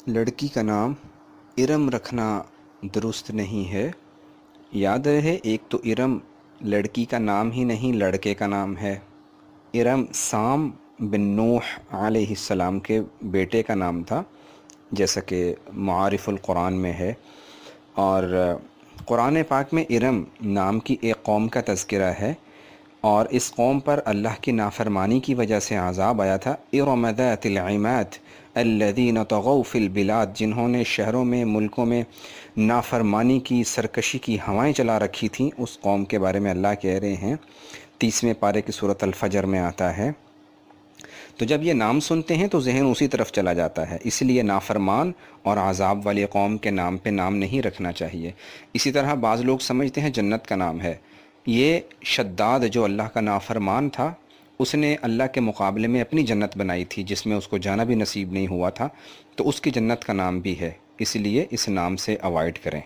لڑکی کا نام ارم رکھنا درست نہیں ہے۔ یاد رہے، ایک تو ارم لڑکی کا نام ہی نہیں، لڑکے کا نام ہے۔ ارم سام بن نوح علیہ السلام کے بیٹے کا نام تھا، جیسا کہ معارف القرآن میں ہے۔ اور قرآن پاک میں ارم نام کی ایک قوم کا تذکرہ ہے، اور اس قوم پر اللہ کی نافرمانی کی وجہ سے عذاب آیا تھا۔ ارم ذات العماد الذین طغوا فی البلاد، جنہوں نے شہروں میں، ملکوں میں نافرمانی کی، سرکشی کی ہوائیں چلا رکھی تھیں، اس قوم کے بارے میں اللہ کہہ رہے ہیں۔ 30ویں پارے کی سورۃ الفجر میں آتا ہے۔ تو جب یہ نام سنتے ہیں تو ذہن اسی طرف چلا جاتا ہے، اس لیے نافرمان اور عذاب والی قوم کے نام پہ نام نہیں رکھنا چاہیے۔ اسی طرح بعض لوگ سمجھتے ہیں جنت کا نام ہے۔ یہ شداد جو اللہ کا نافرمان تھا، اس نے اللہ کے مقابلے میں اپنی جنت بنائی تھی، جس میں اس کو جانا بھی نصیب نہیں ہوا تھا، تو اس کی جنت کا نام بھی ہے، اس لیے اس نام سے اوائڈ کریں۔